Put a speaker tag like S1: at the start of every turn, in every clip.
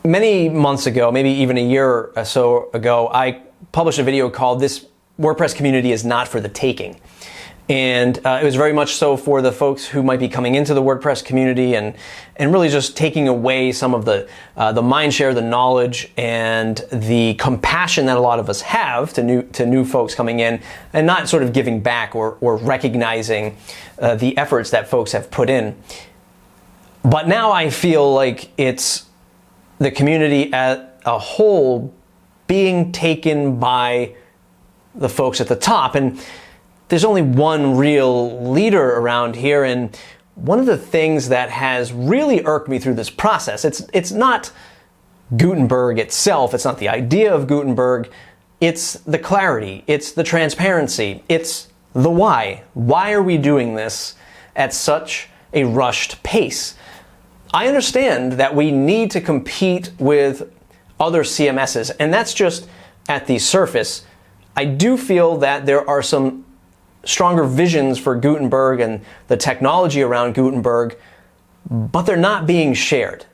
S1: Many months ago, maybe even a year or so ago, I published a video called "This WordPress Community is Not for the Taking." And it was very much so for the folks who might be coming into the WordPress community and really just taking away some of the mind share, the knowledge, and the compassion that a lot of us have to new folks coming in, and not sort of giving back or recognizing the efforts that folks have put in. But now I feel like it's the community at a whole being taken by the folks at the top. And there's only one real leader around here, and one of the things that has really irked me through this process, it's not Gutenberg itself, it's not the idea of Gutenberg, it's the clarity, it's the transparency, it's the why. Why are we doing this at such a rushed pace? I understand that we need to compete with other CMSs, and that's just at the surface. I do feel that there are some stronger visions for Gutenberg and the technology around Gutenberg, but they're not being shared.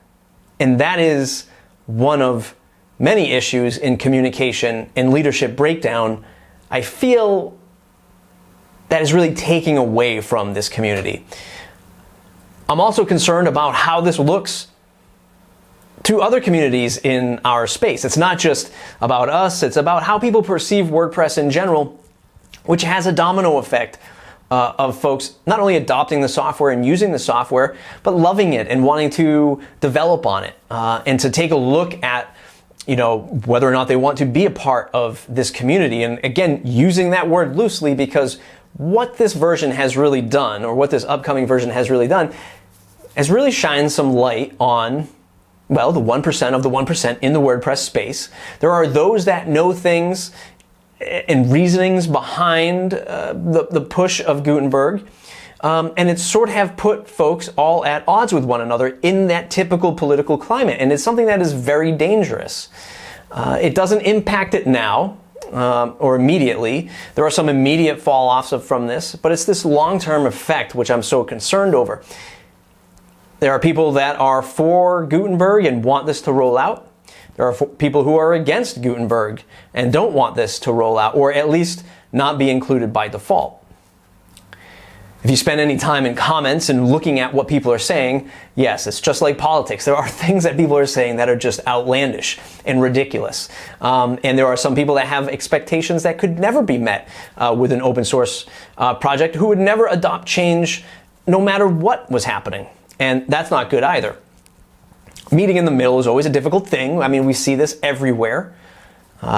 S1: And that is one of many issues in communication and leadership breakdown I feel that is really taking away from this community. I'm also concerned about how this looks to other communities in our space. It's not just about us, it's about how people perceive WordPress in general, which has a domino effect of folks not only adopting the software and using the software, but loving it and wanting to develop on it, and to take a look at, whether or not they want to be a part of this community. And again, using that word loosely, because what this version has really done, or what this upcoming version has really done, has really shined some light on, well, the 1% of the 1% in the WordPress space. There are those that know things and reasonings behind the push of Gutenberg, and it's sort of have put folks all at odds with one another in that typical political climate, and it's something that is very dangerous. It doesn't impact it now or immediately. There are some immediate fall-offs from this, but it's this long-term effect which I'm so concerned over. There are people that are for Gutenberg and want this to roll out. There are people who are against Gutenberg and don't want this to roll out, or at least not be included by default. If you spend any time in comments and looking at what people are saying, yes, it's just like politics. There are things that people are saying that are just outlandish and ridiculous. And there are some people that have expectations that could never be met with an open source project, who would never adopt change no matter what was happening. And that's not good either. Meeting in the middle is always a difficult thing. I mean, we see this everywhere.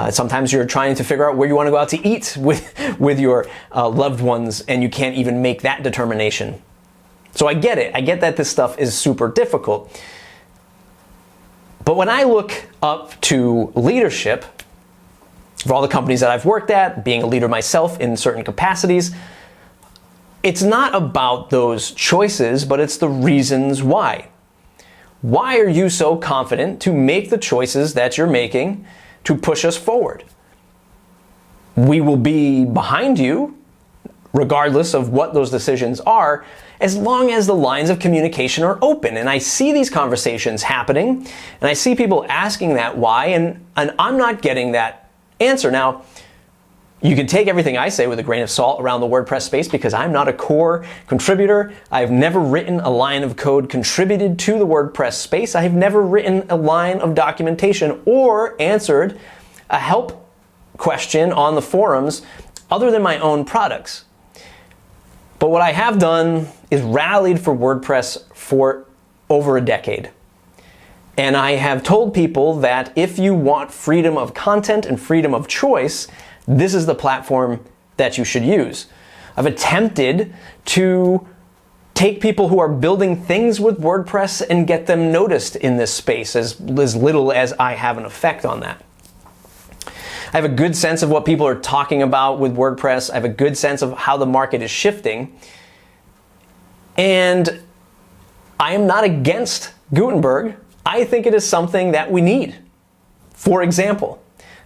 S1: Sometimes you're trying to figure out where you want to go out to eat with your loved ones, and you can't even make that determination. So I get it. I get that this stuff is super difficult. But when I look up to leadership, for all the companies that I've worked at, being a leader myself in certain capacities, it's not about those choices, but it's the reasons why. Why are you so confident to make the choices that you're making to push us forward? We will be behind you, regardless of what those decisions are, as long as the lines of communication are open. And I see these conversations happening, and I see people asking that why, and I'm not getting that answer. Now, you can take everything I say with a grain of salt around the WordPress space, because I'm not a core contributor. I've never written a line of code contributed to the WordPress space. I have never written a line of documentation or answered a help question on the forums other than my own products. But what I have done is rallied for WordPress for over a decade. And I have told people that if you want freedom of content and freedom of choice, this is the platform that you should use. I've attempted to take people who are building things with WordPress and get them noticed in this space, as little as I have an effect on that. I have a good sense of what people are talking about with WordPress. I have a good sense of how the market is shifting. And I am not against Gutenberg. I think it is something that we need. For example,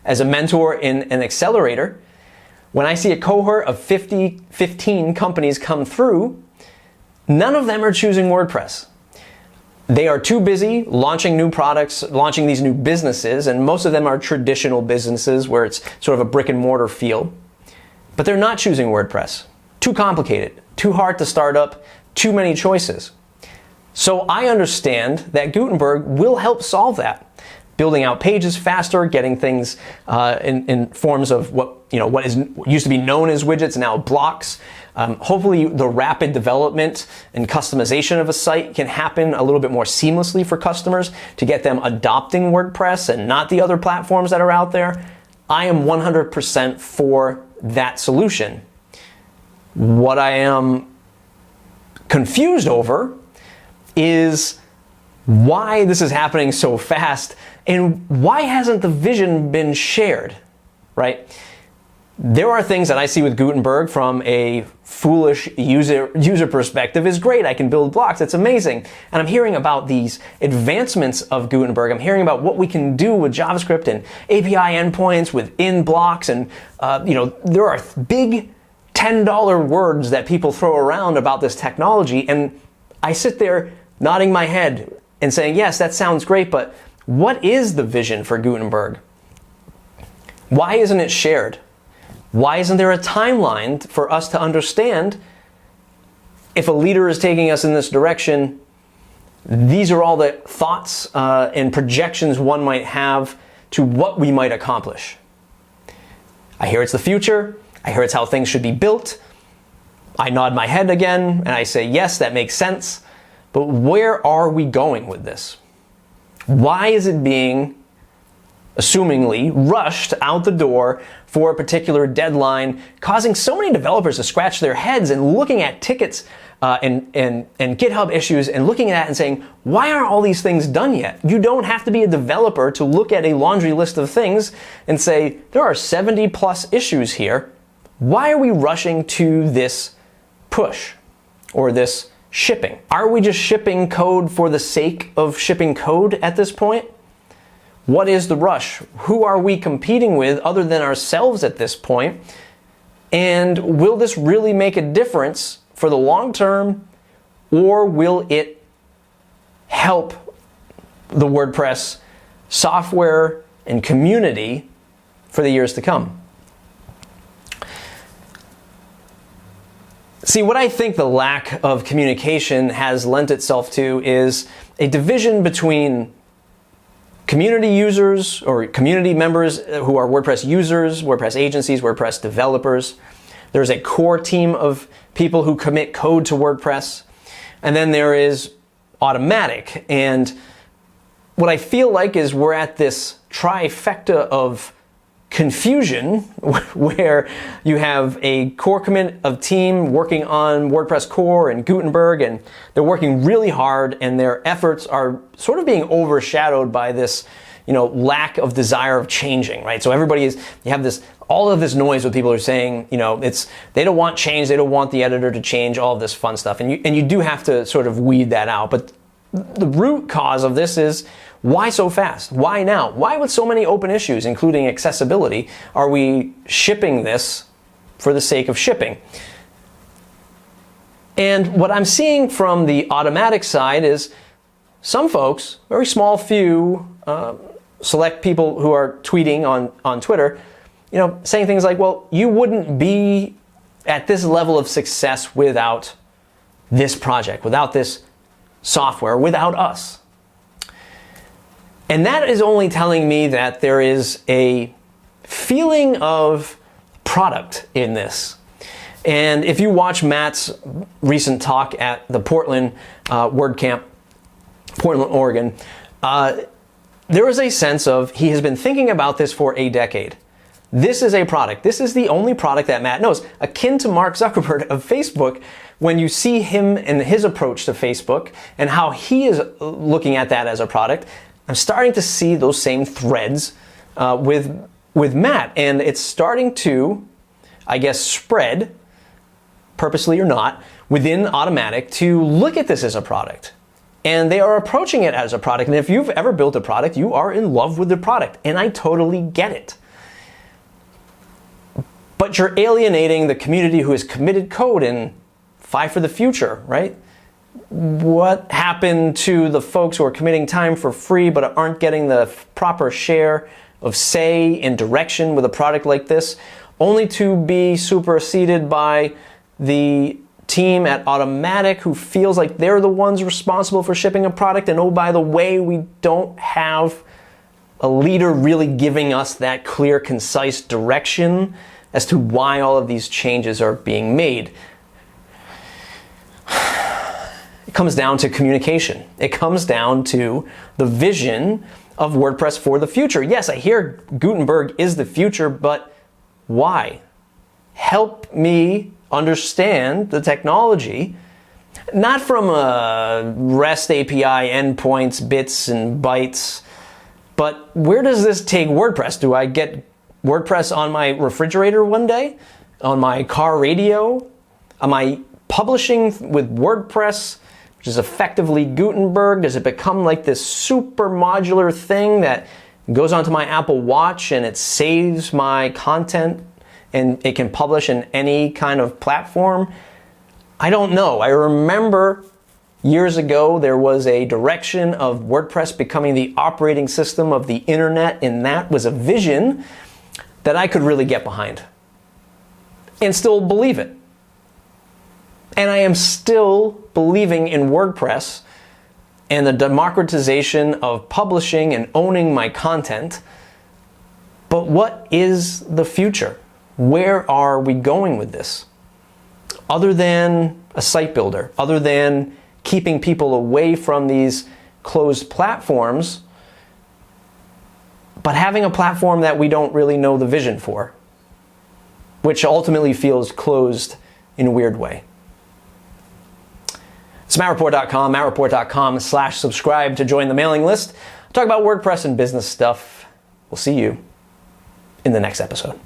S1: as a mentor in an accelerator, when I see a cohort of 15 companies come through, none of them are choosing WordPress. They are too busy launching new products, launching these new businesses, and most of them are traditional businesses where it's sort of a brick and mortar feel. But they're not choosing WordPress. Too complicated, too hard to start up, too many choices. So I understand that Gutenberg will help solve that. Building out pages faster, getting things in forms of what used to be known as widgets, now blocks. Hopefully the rapid development and customization of a site can happen a little bit more seamlessly for customers to get them adopting WordPress and not the other platforms that are out there. I am 100% for that solution. What I am confused over is why this is happening so fast and why hasn't the vision been shared, right? There are things that I see with Gutenberg from a foolish user perspective is great. I can build blocks. It's amazing. And I'm hearing about these advancements of Gutenberg. I'm hearing about what we can do with JavaScript and API endpoints within blocks. And, there are big $10 words that people throw around about this technology. And I sit there nodding my head and saying, yes, that sounds great, but what is the vision for Gutenberg? Why isn't it shared? Why isn't there a timeline for us to understand if a leader is taking us in this direction? These are all the thoughts and projections one might have to what we might accomplish. I hear it's the future. I hear it's how things should be built. I nod my head again and I say, yes, that makes sense. But where are we going with this? Why is it being, assumingly, rushed out the door for a particular deadline, causing so many developers to scratch their heads and looking at tickets and GitHub issues and looking at that and saying, why aren't all these things done yet? You don't have to be a developer to look at a laundry list of things and say, there are 70 plus issues here. Why are we rushing to this push or this shipping? Are we just shipping code for the sake of shipping code at this point? What is the rush? Who are we competing with other than ourselves at this point? And will this really make a difference for the long term, or will it help the WordPress software and community for the years to come? See, what I think the lack of communication has lent itself to is a division between community users or community members who are WordPress users, WordPress agencies, WordPress developers. There's a core team of people who commit code to WordPress. And then there is Automatic. And what I feel like is we're at this trifecta of confusion where you have a core commit of team working on WordPress core and Gutenberg, and they're working really hard and their efforts are sort of being overshadowed by this, lack of desire of changing, right? So you have all of this noise with people who are saying, they don't want change, they don't want the editor to change, all of this fun stuff. And you do have to sort of weed that out. But the root cause of this is, why so fast? Why now? Why with so many open issues, including accessibility, are we shipping this for the sake of shipping? And what I'm seeing from the Automatic side is some folks, very small few, select people who are tweeting on Twitter, saying things like, well, you wouldn't be at this level of success without this project, without this software, without us. And that is only telling me that there is a feeling of product in this. And if you watch Matt's recent talk at the Portland WordCamp, Portland, Oregon, there is a sense of he has been thinking about this for a decade. This is a product. This is the only product that Matt knows. Akin to Mark Zuckerberg of Facebook, when you see him and his approach to Facebook and how he is looking at that as a product, I'm starting to see those same threads with Matt, and it's starting to, I guess, spread, purposely or not, within Automatic to look at this as a product. And they are approaching it as a product. And if you've ever built a product, you are in love with the product, and I totally get it. But you're alienating the community who has committed code and Five for the future, right? what happened to the folks who are committing time for free but aren't getting the proper share of say and direction with a product like this, only to be superseded by the team at Automatic who feels like they're the ones responsible for shipping a product, and oh, by the way, we don't have a leader really giving us that clear, concise direction as to why all of these changes are being made. It comes down to communication. It comes down to the vision of WordPress for the future. Yes, I hear Gutenberg is the future, but why? Help me understand the technology, not from a REST API endpoints, bits and bytes, but where does this take WordPress? Do I get WordPress on my refrigerator one day? On my car radio? Am I publishing with WordPress, which is effectively Gutenberg? Does it become like this super modular thing that goes onto my Apple Watch and it saves my content and it can publish in any kind of platform? I don't know. I remember years ago there was a direction of WordPress becoming the operating system of the internet, and that was a vision that I could really get behind and still believe it. And I am still believing in WordPress and the democratization of publishing and owning my content. But what is the future? Where are we going with this? Other than a site builder, other than keeping people away from these closed platforms, but having a platform that we don't really know the vision for, which ultimately feels closed in a weird way. It's mattreport.com, mattreport.com/subscribe to join the mailing list. Talk about WordPress and business stuff. We'll see you in the next episode.